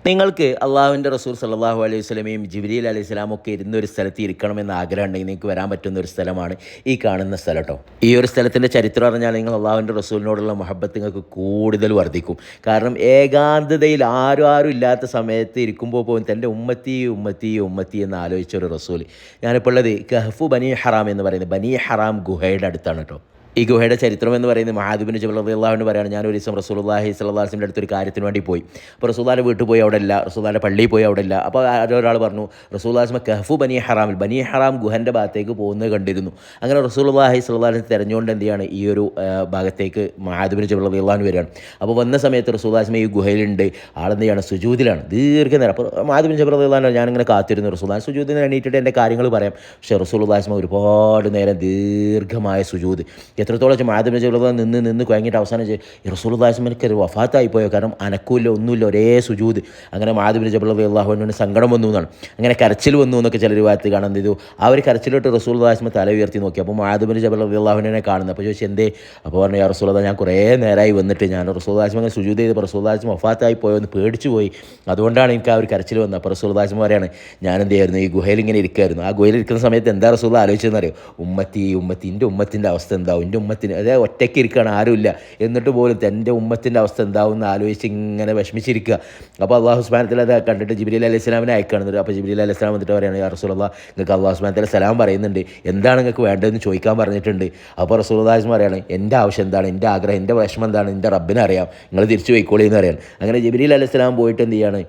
നിങ്ങൾക്ക് അള്ളാഹുവിൻ്റെ റസൂൽ സല്ലല്ലാഹു അലൈഹി വസല്ലമയും ജിബ്രീൽ അലൈഹി സ്വലാമും ഒക്കെ ഇരുന്നൊരു സ്ഥലത്ത് ഇരിക്കണമെന്ന് ആഗ്രഹം ഉണ്ടെങ്കിൽ നിങ്ങൾക്ക് വരാൻ പറ്റുന്ന ഒരു സ്ഥലമാണ് ഈ കാണുന്ന സ്ഥലം കേട്ടോ. ഈ ഒരു സ്ഥലത്തിൻ്റെ ചരിത്രം അറിഞ്ഞാൽ നിങ്ങൾ അള്ളാഹുവിൻ്റെ റസൂലിനോടുള്ള മുഹബ്ബത്ത് നിങ്ങൾക്ക് കൂടുതൽ വർദ്ധിക്കും. കാരണം ഏകാന്തതയിൽ ആരും ഇല്ലാത്ത സമയത്ത് ഇരിക്കുമ്പോൾ പോലും തൻ്റെ ഉമ്മത്തി ഉമ്മത്തി ഉമ്മത്തി എന്ന് ആലോചിച്ച ഒരു റസൂൽ. ഞാനിപ്പോൾ ഉള്ളത് കഹ്ഫു ബനി ഹറാം എന്ന് പറയുന്നത് ബനി ഹറാം ഗുഹയുടെ അടുത്താണ് കേട്ടോ. ഈ ഗുഹയുടെ ചരിത്രം എന്ന് പറയുന്നത് മുആദ് ബിൻ ജബൽ റളിയല്ലാഹു അൻഹു പറയാണ്, ഞാൻ ഒരു ദിവസം റസൂലുള്ളാഹി സ്വല്ലല്ലാഹു അലൈഹി വസല്ലമയുടെ അടുത്തൊരു കാര്യത്തിന് വേണ്ടി പോയി. അപ്പോൾ റസൂലുള്ളാഹിയുടെ വീട്ടിൽ പോയി അവിടെ ഇല്ല, റസൂലുള്ളാഹിയുടെ പള്ളിയിൽ പോയി അവിടെ ഇല്ല. അപ്പോൾ ഒരാൾ പറഞ്ഞു റസൂലുള്ളാഹി സ്വല്ലല്ലാഹു കഹ്ഫു ബനി ഹറാമിൽ ബനി ഹറാം ഗുഹൻ്റെ ഭാഗത്തേക്ക് പോകുന്നത് കണ്ടിരുന്നു. അങ്ങനെ റസൂലുള്ളാഹി സ്വല്ലല്ലാഹു അലൈഹി വസല്ലം തിരഞ്ഞുകൊണ്ട് എന്ത് ചെയ്യാണ് ഈ ഒരു ഭാഗത്തേക്ക് മുആദ് ബിൻ ജബൽ റളിയല്ലാഹു അൻഹു വരികയാണ്. അപ്പോൾ വന്ന സമയത്ത് റസൂലുള്ളാഹി സ്വല്ലല്ലാഹു ഈ ഗുഹയിലുണ്ട്, ആളെന്ത് ചെയ്യാണ് സുജൂദിലാണ് ദീർഘനേരം. അപ്പോൾ മുആദ് ബിൻ ജബൽ റളിയല്ലാഹു അൻഹു ഞാനിങ്ങനെ കാത്തിരുന്നു റസൂലുള്ളാഹി സുജൂദിന് എണീറ്റിട്ട് എൻ്റെ കാര്യങ്ങൾ പറയാം. പക്ഷേ റസൂലുള്ളാഹി സ്വല്ലല്ലാഹു ഒരുപാട് നേരം ദീർഘമായ സുജൂദ്, എത്രത്തോളം മുആദ് ബിൻ ജബൽ നിന്ന് കുഴങ്ങിയിട്ട് അവസാനം റസൂലുള്ളാഹി സ്വല്ലല്ലാഹു ഒരു വഫാത്തായി പോയോ, കാരണം അനക്കൂല്ല ഒന്നുമില്ല, ഒരേ സുജൂദ്. അങ്ങനെ മുആദ് ബിൻ ജബൽ റളിയല്ലാഹു അൻഹുവിന് സങ്കടം വന്നു എന്നാണ്, അങ്ങനെ കരച്ചിൽ വന്നു എന്നൊക്കെ ചില രൂപത്തിൽ കാണാൻ ചെയ്തു. ആ ഒരു കരച്ചിലോട്ട് റസൂലുള്ളാഹി സ്വല്ലല്ലാഹു തല ഉയർത്തി നോക്കി. അപ്പോൾ മുആദ് ബിൻ ജബൽ റളിയല്ലാഹു അൻഹുവിനെ കാണുന്നത്. അപ്പോൾ ചോദിച്ചു എന്തേ? അപ്പോൾ പറഞ്ഞു യാ റസൂലല്ലാഹ്, ഞാൻ കുറേ നേരമായി വന്നിട്ട് ഞാൻ റസൂലുള്ളാഹി സ്വല്ലല്ലാഹു സുജൂദ് ചെയ്തപ്പോൾ റസൂലുള്ളാഹി സ്വല്ലല്ലാഹു വഫാത്തായി പോയോ എന്ന് പേടിച്ചു പോയി, അതുകൊണ്ടാണ് എനിക്ക് ആ ഒരു കരച്ചിൽ വന്നത്. അപ്പോൾ റസൂലുള്ളാഹി സ്വല്ലല്ലാഹു പറയാണ്, ഞാൻ എന്ത് ചെയ്യായിരുന്നു ഈ ഗുഹയിൽ ഇങ്ങനെ ഇരിക്കുമായിരുന്നു. ആ ഗുഹയിൽ ഇരിക്കുന്ന സമയത്ത് എന്താ റസൂലുള്ളാഹി ആലോചിച്ചതെന്നറിയോ? ഉമ്മത്തി ഉമ്മത്തി, എൻ്റെ ഉമ്മത്തിൻ്റെ അവസ്ഥ എന്താവും, എൻ്റെ ഉമ്മത്തിന് അതായത് ഒറ്റയ്ക്ക് ഇരിക്കുകയാണ്, ആരുമില്ല, എന്നിട്ട് പോലും എൻ്റെ ഉമ്മത്തിൻ്റെ അവസ്ഥ എന്താവും എന്ന് ആലോചിച്ച് ഇങ്ങനെ വിഷമിച്ചിരിക്കുക. അപ്പോൾ അല്ലാഹു സുബ്ഹാനഹു വ തആല അത് കണ്ടിട്ട് ജിബ്രീൽ അലൈഹി സ്വലാമിനെ അയക്കുകയാണ്. അപ്പോൾ ജിബ്രീൽ അലൈഹി സ്വലാം വന്നിട്ട് പറയുകയാണ്, യാ റസൂലല്ലാഹ്, നിങ്ങൾക്ക് അല്ലാഹു സുബ്ഹാനഹു വ തആല സലാം പറയുന്നുണ്ട്, എന്താണ് നിങ്ങൾക്ക് വേണ്ടതെന്ന് ചോദിക്കാൻ പറഞ്ഞിട്ടുണ്ട്. അപ്പോൾ റസൂലുള്ളാഹി പറയാണ്, എൻ്റെ ആവശ്യം എന്താണ്, എൻ്റെ ആഗ്രഹം, എൻ്റെ വിഷമം എന്താണ്, എൻ്റെ റബ്ബിനെ അറിയാം, നിങ്ങൾ തിരിച്ചു പോയിക്കോളി എന്ന് പറയാൻ. അങ്ങനെ ജിബ്രീൽ അലൈഹി സ്വലാം പോയിട്ട് എന്ത് ചെയ്യാണ്,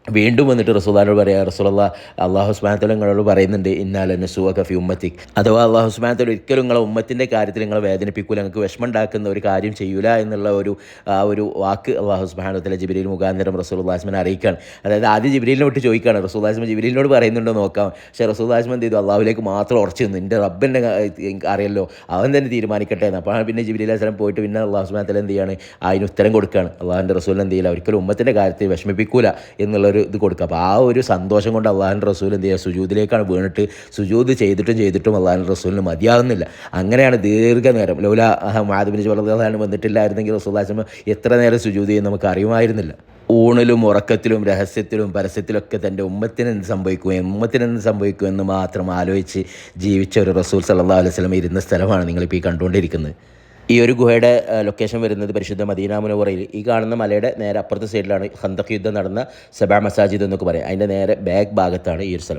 വീണ്ടും വന്നിട്ട് റസൂലുള്ളാഹിനോട് പറയാം, റസൂലുള്ളാഹ്, അല്ലാഹു സുബ്ഹാനഹു വ തആല നിങ്ങളോട് പറയുന്നുണ്ട്, ഇന്നാ ലനസുഅക ഫി ഉമ്മത്തിക്, അഥവാ അല്ലാഹു സുബ്ഹാനഹു വ തആല ഒരിക്കലും നിങ്ങളെ ഉമ്മത്തിൻ്റെ കാര്യത്തിൽ നിങ്ങളെ വേദനിപ്പിക്കൂല, നിങ്ങൾക്ക് വിഷമം ഉണ്ടാക്കുന്ന ഒരു കാര്യം ചെയ്യൂല എന്നുള്ള ഒരു വാക്ക് അല്ലാഹു സുബ്ഹാനഹു വ തആല ജിബ്രീൽ മുഖാന്തരം റസൂലുള്ളാഹിനെ അറിയിക്കുകയാണ്. അതായത് ആദ്യം ജിബ്രീലിനെ വിട്ട് ചോദിക്കുകയാണ്, റസൂലുള്ളാഹി ജിബ്രീലിനോട് പറയുന്നുണ്ടോ നോക്കാം. പക്ഷേ റസൂലുള്ളാഹി എന്ത് ചെയ്തു, അല്ലാഹുവിലേക്ക് മാത്രം ഉറച്ചു നിന്നു, എൻ്റെ റബ്ബിൻ്റെ അറിയല്ലോ, അവൻ തന്നെ തീരുമാനിക്കട്ടെ എന്ന്. അപ്പോൾ പിന്നെ ജിബ്രീൽ അലൈഹി സ്വലാം പോയിട്ട് പിന്നെ അല്ലാഹു സുബ്ഹാനഹു വ തആല എന്ത് ചെയ്യാണ്, അതിന് ഉത്തരം കൊടുക്കുകയാണ്. അല്ലാഹുവിൻ്റെ റസൂലിനെ എന്ത് ചെയ്യില്ല, ഒരിക്കലും ഉമ്മത്തിൻ്റെ കാര്യത്തിൽ വിഷമിപ്പിക്കൂല എന്നുള്ളൊരു ഇത് കൊടുക്കുക. അപ്പോൾ ആ ഒരു സന്തോഷം കൊണ്ട് അള്ളാഹുവിൻ്റെ റസൂൽ എന്ത് ചെയ്യുക, സുജൂദിലേക്കാണ് വീണിട്ട് സുജൂദ് ചെയ്തിട്ടും അള്ളാഹുവിൻ്റെ റസൂലിന് മതിയാകുന്നില്ല. അങ്ങനെയാണ് ദീർഘനേരം ലൗല മുആദ് ബിൻ ജബൽ റളിയല്ലാഹു അൻഹു വന്നിട്ടില്ലായിരുന്നെങ്കിൽ റസൂലുള്ളാഹി സ്വല്ലല്ലാഹു അലൈഹി വസല്ലം എത്ര നേരം സുജൂദ് ചെയ്യും നമുക്ക് അറിയുമായിരുന്നില്ല. ഊണിലും ഉറക്കത്തിലും രഹസ്യത്തിലും പരസ്യത്തിലൊക്കെ തൻ്റെ ഉമ്മത്തിനെന്ത് സംഭവിക്കും എന്ന് മാത്രം ആലോചിച്ച് ജീവിച്ച ഒരു റസൂൽ സല്ലല്ലാഹു അലൈഹി വസല്ലം ഇരുന്ന സ്ഥലമാണ് നിങ്ങളിപ്പോൾ ഈ കണ്ടുകൊണ്ടിരിക്കുന്നത്. ഈ ഒരു ഗുഹയുടെ ലൊക്കേഷൻ വരുന്നത് പരിശുദ്ധ മദീന മുനവ്വറയിൽ ഈ കാണുന്ന മലയുടെ നേരെ അപ്പുറത്തെ സൈഡിലാണ് ഖന്തഖ് യുദ്ധം നടന്ന സബാ മസാജിദ് എന്നൊക്കെ പറയും, അതിൻ്റെ നേരെ ബാക്ക് ഭാഗത്താണ് ഈ ഒരു സ്ഥലം.